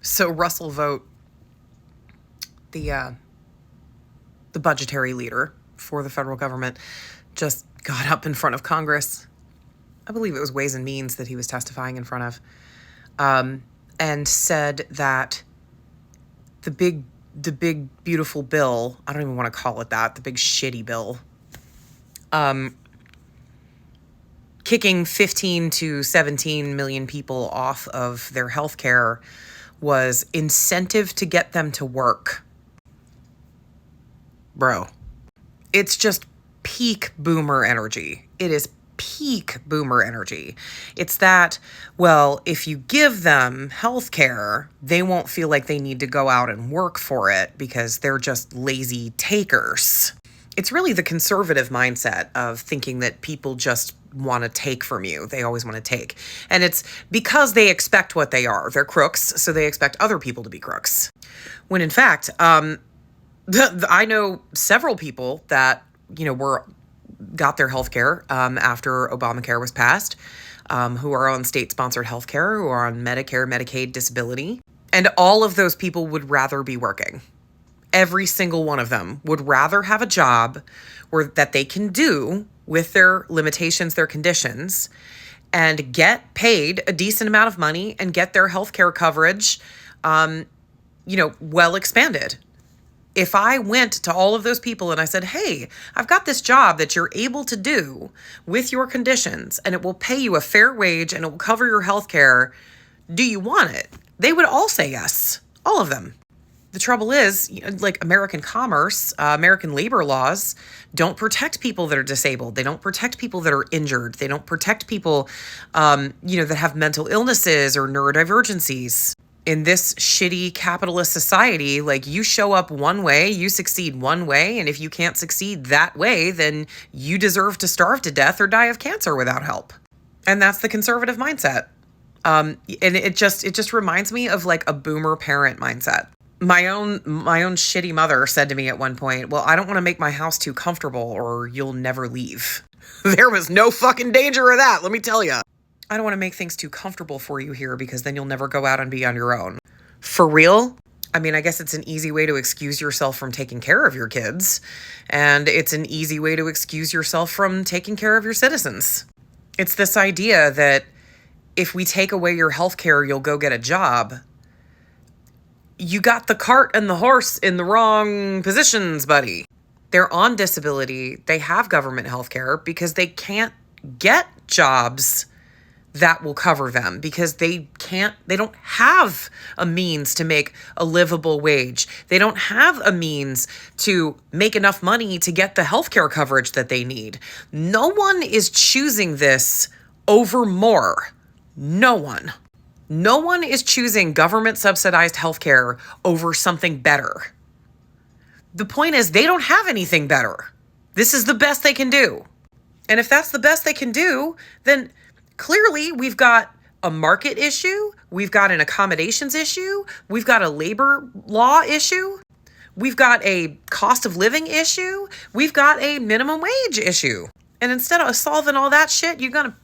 So Russell Vought, the budgetary leader for the federal government, just got up in front of Congress. I believe it was Ways and Means that he was testifying in front of, and said that the big beautiful bill, I don't even want to call it that, the big shitty bill, kicking 15 to 17 million people off of their health care was incentive to get them to work. Bro, it's just peak boomer energy. It is peak boomer energy. It's that, well, if you give them health care, they won't feel like they need to go out and work for it because they're just lazy takers. It's really the conservative mindset of thinking that people just want to take from you. They always want to take. And it's because they expect what they are. They're crooks, so they expect other people to be crooks. When in fact, I know several people that, got their health care after Obamacare was passed, who are on state-sponsored health care, who are on Medicare, Medicaid, disability. And all of those people would rather be working. Every single one of them would rather have a job that they can do with their limitations, their conditions, and get paid a decent amount of money and get their healthcare coverage, well expanded. If I went to all of those people and I said, hey, I've got this job that you're able to do with your conditions and it will pay you a fair wage and it will cover your healthcare, do you want it? They would all say yes, all of them. The trouble is, like American commerce, American labor laws don't protect people that are disabled. They don't protect people that are injured. They don't protect people, that have mental illnesses or neurodivergencies. In this shitty capitalist society, like you show up one way, you succeed one way, and if you can't succeed that way, then you deserve to starve to death or die of cancer without help. And that's the conservative mindset. And it just reminds me of like a boomer parent mindset. My own shitty mother said to me at one point, well, I don't want to make my house too comfortable or you'll never leave. There was no fucking danger of that, let me tell you. I don't want to make things too comfortable for you here because then you'll never go out and be on your own. For real? I mean, I guess it's an easy way to excuse yourself from taking care of your kids. And it's an easy way to excuse yourself from taking care of your citizens. It's this idea that if we take away your health care, you'll go get a job. You got the cart and the horse in the wrong positions, buddy. They're on disability. They have government health care because they can't get jobs that will cover them because they don't have a means to make a livable wage. They don't have a means to make enough money to get the healthcare coverage that they need. No one is choosing this over more. No one. No one is choosing government subsidized healthcare over something better. The point is they don't have anything better. This is the best they can do. And if that's the best they can do, then clearly, we've got a market issue, we've got an accommodations issue, we've got a labor law issue, we've got a cost of living issue, we've got a minimum wage issue. And instead of solving all that shit, you're gonna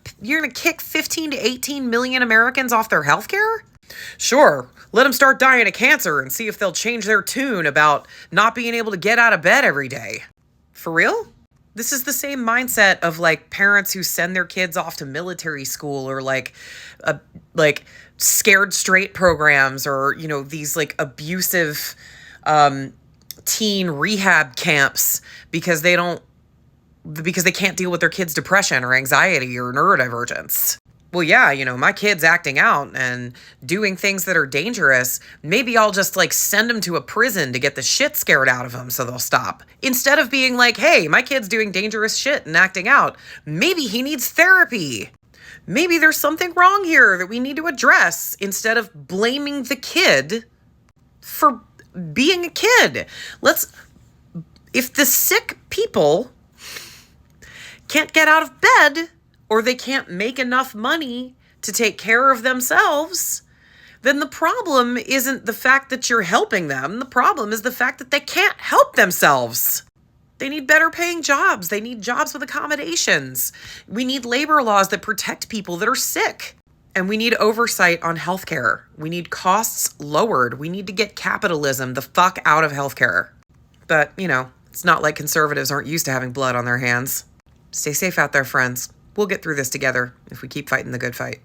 kick 15 to 18 million Americans off their health care? Sure, let them start dying of cancer and see if they'll change their tune about not being able to get out of bed every day. For real? This is the same mindset of like parents who send their kids off to military school or like scared straight programs or, these like abusive teen rehab camps because they can't deal with their kids' depression or anxiety or neurodivergence. Well, yeah, my kid's acting out and doing things that are dangerous. Maybe I'll just send them to a prison to get the shit scared out of them so they'll stop. Instead of being like, hey, my kid's doing dangerous shit and acting out. Maybe he needs therapy. Maybe there's something wrong here that we need to address instead of blaming the kid for being a kid. If the sick people can't get out of bed, or they can't make enough money to take care of themselves, then the problem isn't the fact that you're helping them. The problem is the fact that they can't help themselves. They need better paying jobs. They need jobs with accommodations. We need labor laws that protect people that are sick. And we need oversight on healthcare. We need costs lowered. We need to get capitalism the fuck out of healthcare. But, it's not like conservatives aren't used to having blood on their hands. Stay safe out there, friends. We'll get through this together if we keep fighting the good fight.